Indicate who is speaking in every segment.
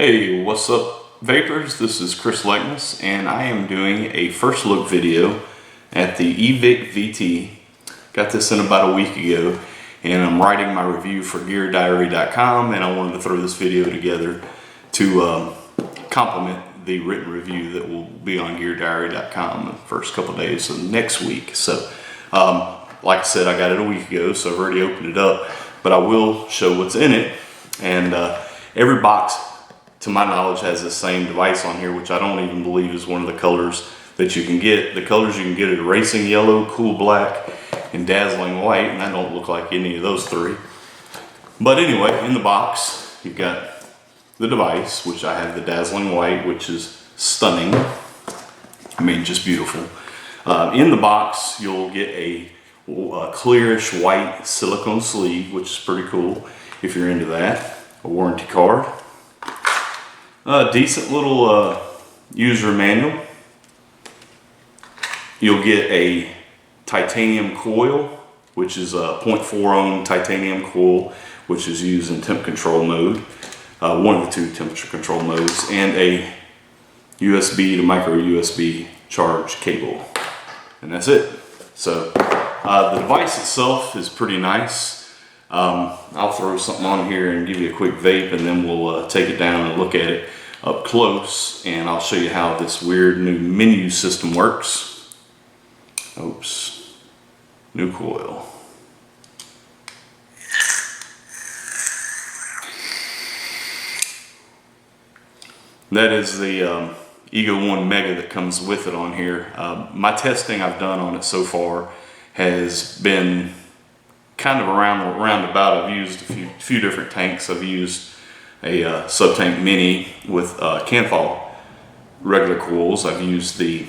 Speaker 1: Hey, what's up Vapors? This is Chris Likeness and I am doing a first look video at the eVic VT. Got this in about a week ago and I'm writing my review for GearDiary.com, and I wanted to throw this video together to complement the written review that will be on GearDiary.com the first couple days of next week. So like I said, I got it a week ago, so I've already opened it up, but I will show what's in it. And every box, to my knowledge, has the same device on here, which I don't even believe is one of the colors that you can get. The colors you can get are racing yellow, cool black, and dazzling white, and I don't look like any of those three. But anyway, in the box, you've got the device, which I have the dazzling white, which is stunning. I mean, just beautiful. In the box, you'll get a clearish white silicone sleeve, which is pretty cool if you're into that. A warranty card. A decent little user manual. You'll get a titanium coil, which is a 0.4 ohm titanium coil, which is used in temp control mode, one of the two temperature control modes, and a USB to micro USB charge cable, and that's it. So the device itself is pretty nice. I'll throw something on here and give you a quick vape, and then we'll take it down and look at it up close, and I'll show you how this weird new menu system works. Oops, new coil. That is the Ego 1 Mega that comes with it on here. My testing I've done on it so far has been kind of roundabout. I've used a few different tanks. I've used a sub-tank mini with Canthal regular coils. I've used the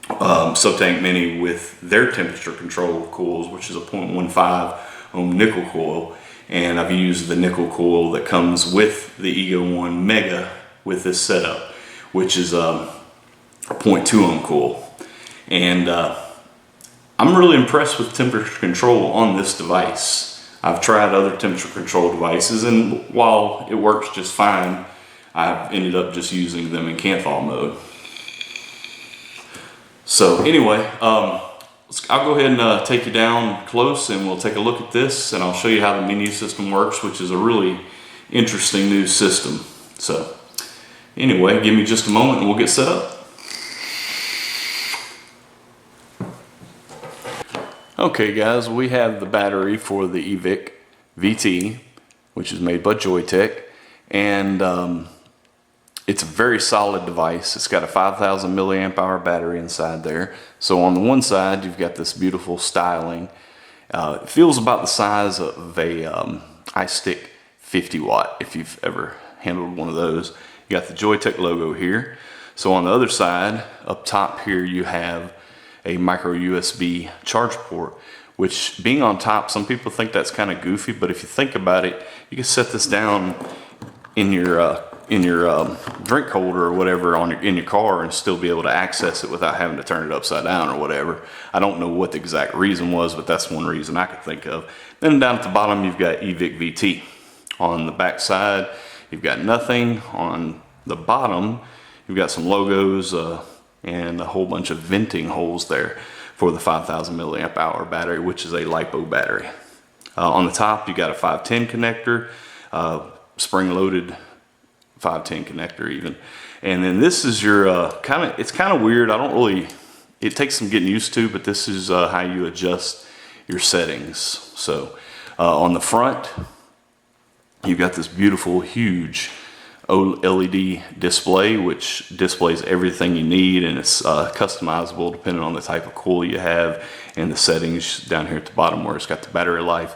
Speaker 1: sub-tank mini with their temperature control coils, which is a 0.15 ohm nickel coil, and I've used the nickel coil that comes with the Ego 1 Mega with this setup, which is a 0.2 ohm coil. And I'm really impressed with temperature control on this device. I've tried other temperature control devices, and while it works just fine, I've ended up just using them in Canthal mode. So anyway, I'll go ahead and take you down close, and we'll take a look at this, and I'll show you how the menu system works, which is a really interesting new system. So anyway, give me just a moment and we'll get set up. Okay guys, we have the battery for the eVic VT, which is made by Joyetech, and it's a very solid device. It's got a 5,000 milliamp hour battery inside there. So on the one side, you've got this beautiful styling. It feels about the size of a iStick 50 watt, if you've ever handled one of those. You got the Joyetech logo here. So on the other side, up top here, you have a micro USB charge port, which being on top, some people think that's kind of goofy, but if you think about it, you can set this down in your drink holder or whatever in your car and still be able to access it without having to turn it upside down or whatever. I don't know what the exact reason was, but that's one reason I could think of. Then down at the bottom, you've got eVic VT. On the back side, you've got nothing. On the bottom, you've got some logos, and a whole bunch of venting holes there for the 5,000 milliamp hour battery, which is a LiPo battery. On the top, you got a 510 connector, spring-loaded 510 connector even. And then this is your it's kind of weird. It takes some getting used to, but this is how you adjust your settings. So on the front, you've got this beautiful, huge OLED display, which displays everything you need, and it's customizable depending on the type of coil you have and the settings down here at the bottom where it's got the battery life.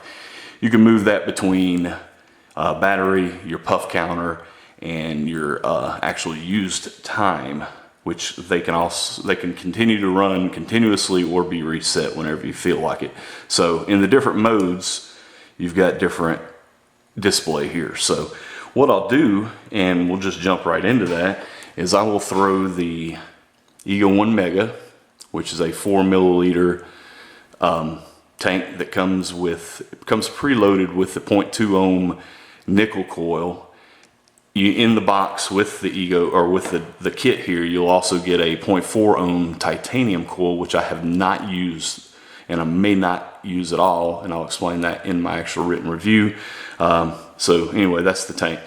Speaker 1: You can move that between battery, your puff counter, and your actual used time, which they can continue to run continuously or be reset whenever you feel like it. So in the different modes, you've got different display here. So what I'll do, and we'll just jump right into that, is I will throw the Ego 1 Mega, which is a 4 milliliter tank that comes preloaded with the 0.2 ohm nickel coil in the box with the Ego, or with the kit here, you'll also get a 0.4 ohm titanium coil, which I have not used and I may not use at all, and I'll explain that in my actual written review. So anyway, that's the tank.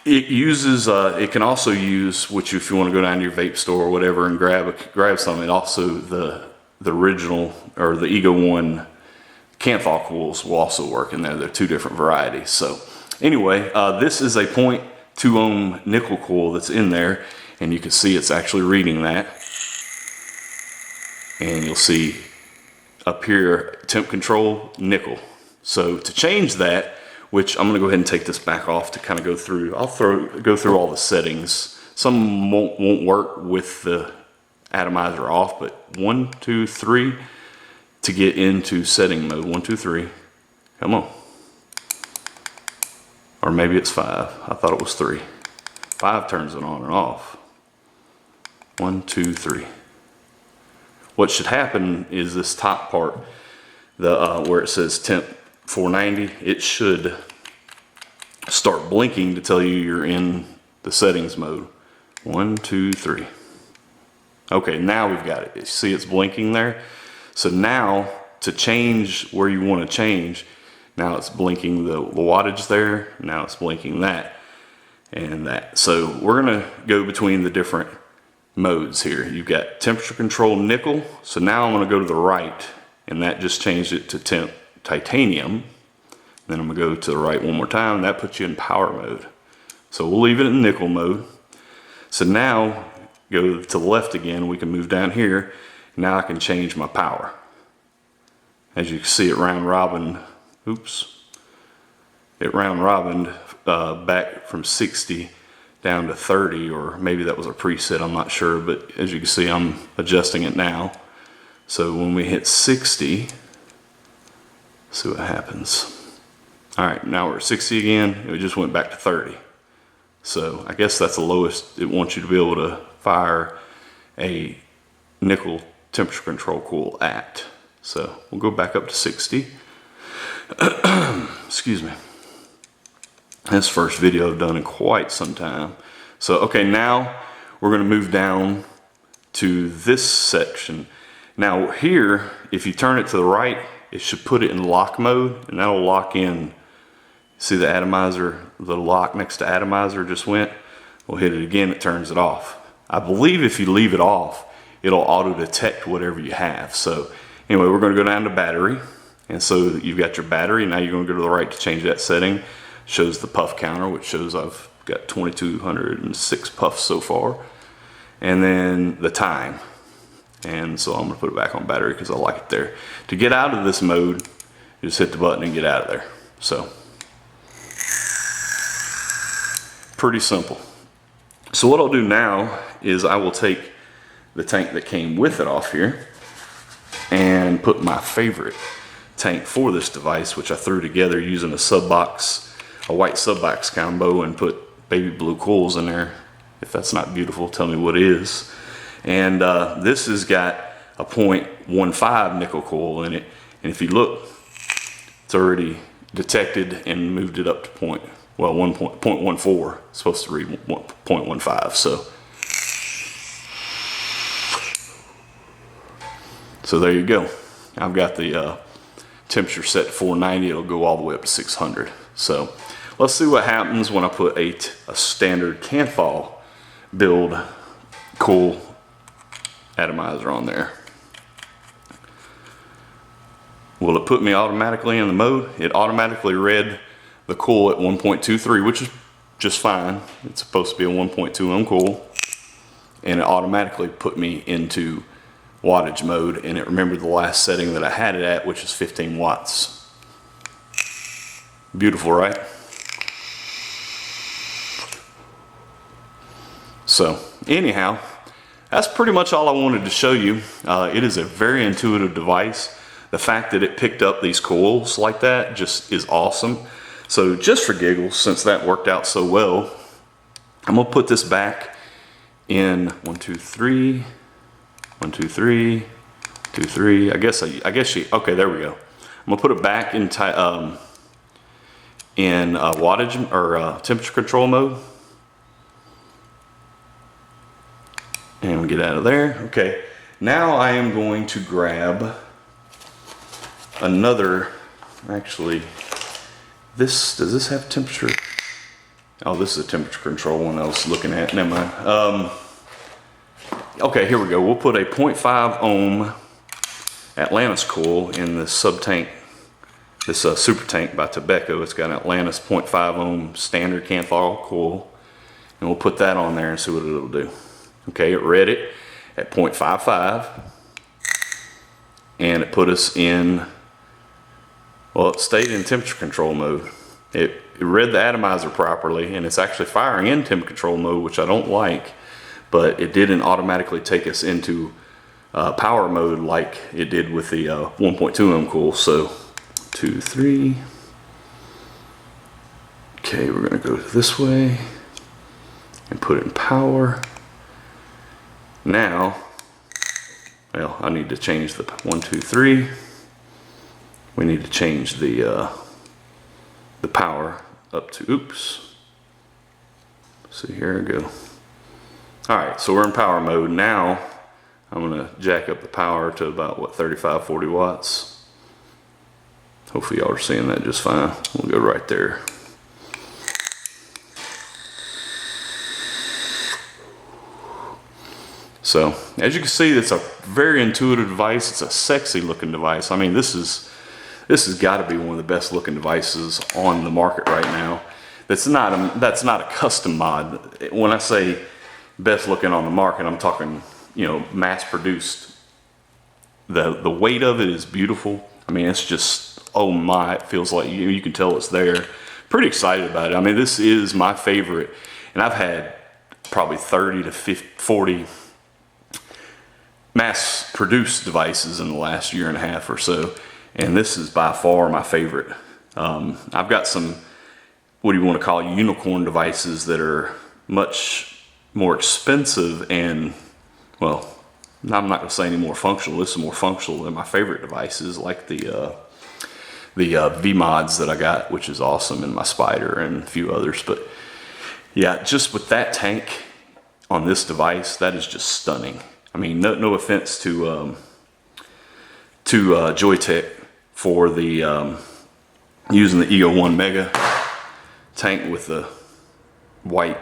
Speaker 1: It uses, it can also use, which if you want to go down to your vape store or whatever and grab some, it also, the original, or the Ego 1 Canthal coils will also work in there. They're two different varieties. So anyway, this is a 0.2 ohm nickel coil that's in there, and you can see it's actually reading that. And you'll see up here, temp control, nickel. So to change that, which I'm gonna go ahead and take this back off to kind of go through, go through all the settings. Some won't work with the atomizer off, but 1, 2, 3 to get into setting mode. 1, 2, 3, come on. Or maybe it's 5, I thought it was 3. 5 turns it on and off. 1, 2, 3. What should happen is this top part, where it says temp 490, it should start blinking to tell you you're in the settings mode. 1, 2, 3. Okay, now we've got it. You see it's blinking there? So now to change where you want to change, now it's blinking the wattage there, now it's blinking that and that. So we're gonna go between the different modes here. You've got temperature control nickel. So now I'm gonna go to the right, and that just changed it to temp titanium. Then I'm gonna go to the right one more time, and that puts you in power mode. So we'll leave it in nickel mode. So now go to the left again, we can move down here. Now I can change my power. As you can see, it round robin, it round robined back from 60 down to 30, or maybe that was a preset, I'm not sure, but as you can see, I'm adjusting it now. So when we hit 60, see what happens. All right, now we're at 60 again, it just went back to 30. So I guess that's the lowest it wants you to be able to fire a nickel temperature control coil at. So we'll go back up to 60. Excuse me. This first video I've done in quite some time. So okay, now we're going to move down to this section. Now here, if you turn it to the right, it should put it in lock mode, and that'll lock in. See the atomizer, the lock next to atomizer just went? We'll hit it again, it turns it off. I believe if you leave it off, it'll auto detect whatever you have. So anyway, we're going to go down to battery. And so you've got your battery. Now you're going to go to the right to change that setting. Shows the puff counter, which shows I've got 2,206 puffs so far. And then the time. And so I'm going to put it back on battery because I like it there. To get out of this mode, you just hit the button and get out of there. So pretty simple. So what I'll do now is I will take the tank that came with it off here and put my favorite tank for this device, which I threw together using a sub box, a white sub box combo, and put baby blue coils in there. If that's not beautiful, tell me what is. And this has got a 0.15 nickel coil in it, and if you look, it's already detected and moved it up to 0.14. It's supposed to read 0.15. So there you go. I've got the temperature set to 490. It'll go all the way up to 600. So let's see what happens when I put a standard Canthal build coil atomizer on there. Will it put me automatically in the mode? It automatically read the coil at 1.23, which is just fine. It's supposed to be a 1.2 ohm coil, and it automatically put me into wattage mode, and it remembered the last setting that I had it at, which is 15 watts. Beautiful, right? So anyhow, that's pretty much all I wanted to show you. It is a very intuitive device. The fact that it picked up these coils like that just is awesome. So just for giggles, since that worked out so well, I'm gonna put this back in 1, 2, 3, 1, 2, 3, 2, 3. I guess okay, there we go. I'm gonna put it back in wattage or temperature control mode. And we get out of there. Okay, now I am going to grab another, actually, does this have temperature? Oh, this is a temperature control one I was looking at, never mind. Okay, here we go. We'll put a 0.5 ohm Atlantis coil in this sub tank, this super tank by Tobacco. It's got an Atlantis 0.5 ohm standard Canthal coil, and we'll put that on there and see what it'll do. Okay, it read it at 0.55, and it put us in, well, it stayed in temperature control mode. It read the atomizer properly, and it's actually firing in temperature control mode, which I don't like, but it didn't automatically take us into power mode like it did with the 1.2 ohm coil. So 2, 3. Okay, we're gonna go this way and put it in power. Now, well, I need to change the 1, 2, 3. We need to change the power up to, oops. So here we go. All right, so we're in power mode. Now, I'm gonna jack up the power to about, what, 35, 40 watts. Hopefully y'all are seeing that just fine. We'll go right there. So, as you can see, it's a very intuitive device. It's a sexy looking device. I mean, this has got to be one of the best looking devices on the market right now. That's not a custom mod. When I say best looking on the market, I'm talking, you know, mass produced. The weight of it is beautiful. I mean, it's just, oh my, it feels like you can tell it's there. Pretty excited about it. I mean, this is my favorite, and I've had probably 30 to 50, 40 mass produced devices in the last year and a half or so, and this is by far my favorite. I've got some, what do you want to call, unicorn devices that are much more expensive and, well, I'm not going to say any more functional. This is more functional than my favorite devices, like the V mods that I got, which is awesome, and my Spider and a few others. But yeah, just with that tank on this device, that is just stunning. I mean, no offense to Joyetech for the using the Ego 1 Mega tank with the white,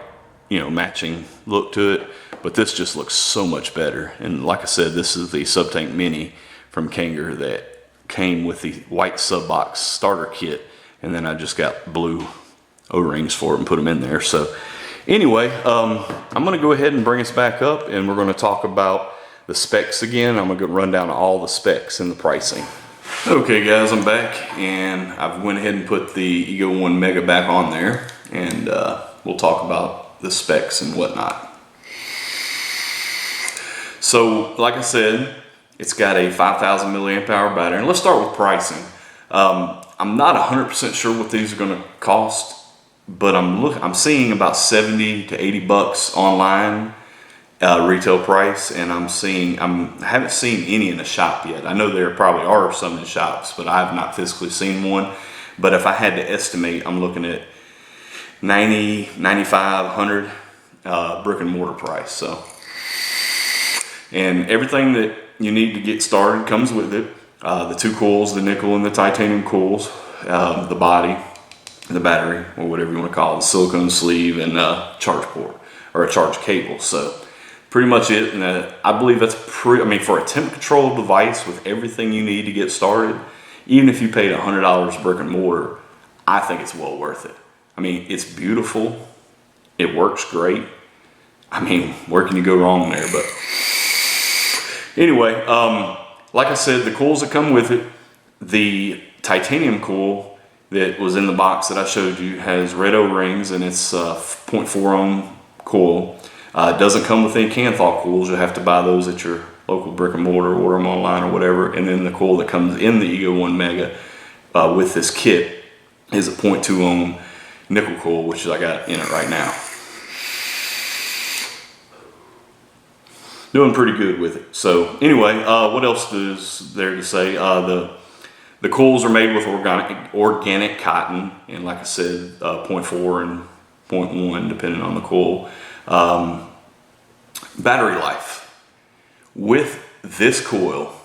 Speaker 1: you know, matching look to it, but this just looks so much better. And like I said, this is the sub tank mini from Kanger that came with the white sub box starter kit, and then I just got blue O-rings for it and put them in there. So anyway, I'm gonna go ahead and bring us back up, and we're gonna talk about the specs again. I'm gonna run down all the specs and the pricing. Okay guys, I'm back, and I've went ahead and put the Ego 1 Mega back on there, and we'll talk about the specs and whatnot. So like I said, it's got a 5,000 milliamp hour battery, and let's start with pricing. I'm not 100% sure what these are gonna cost, but I'm seeing about 70 to 80 bucks online retail price, and I haven't seen any in the shop yet. I know there probably are some in shops, but I have not physically seen one. But if I had to estimate, I'm looking at 90, 95, 100 brick and mortar price. So, and everything that you need to get started comes with it. The two coils, the nickel and the titanium coils, the body, the battery, or whatever you want to call it, the silicone sleeve, and charge port or a charge cable. So pretty much it. And I believe that's I mean, for a temp control device with everything you need to get started, even if you paid $100 brick and mortar, I think it's well worth it. I mean, it's beautiful. It works great. I mean, where can you go wrong there? But anyway, like I said, the coils that come with it, the titanium coil that was in the box that I showed you has red O-rings, and it's 0.4 ohm coil. It doesn't come with any Canthal coils. You'll have to buy those at your local brick and mortar, order them online or whatever. And then the coil that comes in the Ego 1 Mega with this kit is a 0.2 ohm nickel coil, which I got in it right now. Doing pretty good with it. So anyway, what else is there to say? The The coils are made with organic cotton, and like I said, 0.4 and 0.1 depending on the coil. Battery life. With this coil,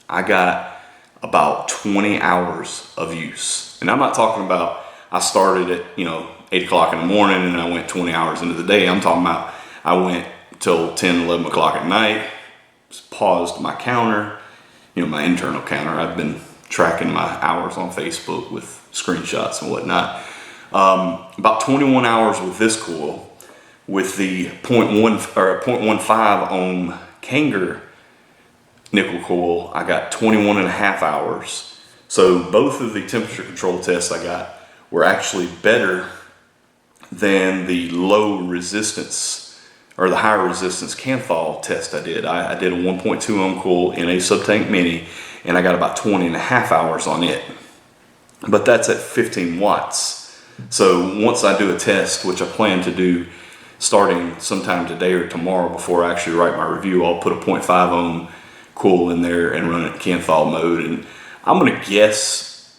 Speaker 1: I got about 20 hours of use. And I'm not talking about I started at 8 o'clock in the morning and I went 20 hours into the day. I'm talking about I went till 10, 11 o'clock at night, paused my counter, my internal counter. I've been tracking my hours on Facebook with screenshots and whatnot. About 21 hours with this coil. With the 0.15 ohm Kanger nickel coil, I got 21 and a half hours. So both of the temperature control tests I got were actually better than the low resistance or the high resistance Canthal test I did. I did a 1.2 ohm coil in a subtank mini, and I got about 20 and a half hours on it. But that's at 15 watts. So once I do a test, which I plan to do starting sometime today or tomorrow before I actually write my review, I'll put a 0.5 ohm coil in there and run it in Canthal mode. And I'm gonna guess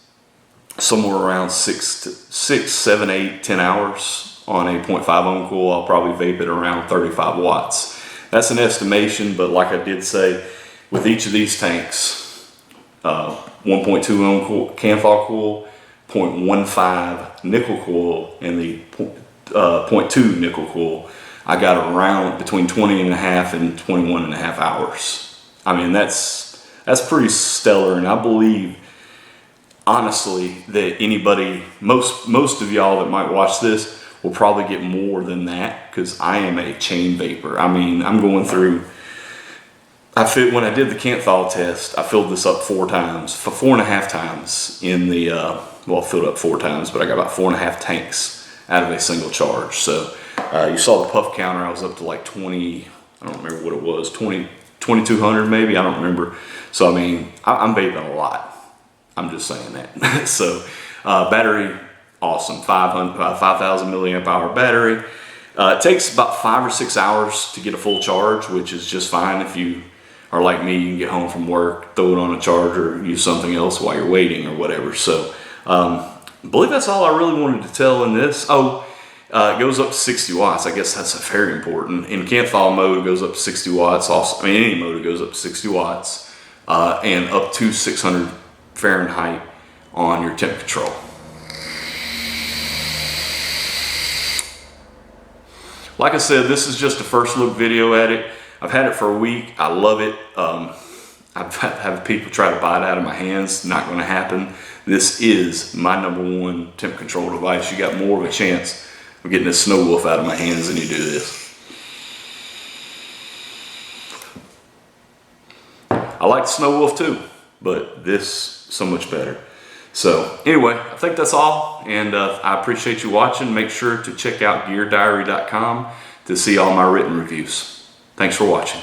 Speaker 1: somewhere around 6, 7, 8, 10 hours on a 0.5 ohm coil. I'll probably vape it around 35 watts. That's an estimation, but like I did say, with each of these tanks, 1.2 ohm coil, Canthal coil, 0.15 nickel coil, and the 0.2 nickel coil, I got around between 20 and a half and 21 and a half hours. I mean, that's pretty stellar, and I believe honestly that anybody, most of y'all that might watch this will probably get more than that, because I am a chain vapor. I mean, I'm going through, when I did the Canthal test, I filled this up 4 times, 4.5 times in the, well, I filled up 4 times, but I got about 4.5 tanks out of a single charge. So you saw the puff counter, I was up to like 20, I don't remember what it was, 2200 maybe, I don't remember. So I mean, I'm vaping a lot. I'm just saying that. So battery, awesome, 5,000 milliamp hour battery. It takes about 5 or 6 hours to get a full charge, which is just fine. If you are like me, you can get home from work, throw it on a charger, use something else while you're waiting or whatever. So I believe that's all I really wanted to tell in this. Oh, it goes up to 60 watts. I guess that's very important. In Canthal mode, it goes up to 60 watts. Also, I mean, any mode, it goes up to 60 watts and up to 600 Fahrenheit on your temp control. Like I said, this is just a first look video at it. I've had it for a week. I love it. I've had people try to buy it out of my hands. Not going to happen. This is my #1 temp control device. You got more of a chance of getting this Snow Wolf out of my hands than you do this. I like the Snow Wolf too, but this so much better. So anyway, I think that's all, and I appreciate you watching. Make sure to check out geardiary.com to see all my written reviews. Thanks for watching.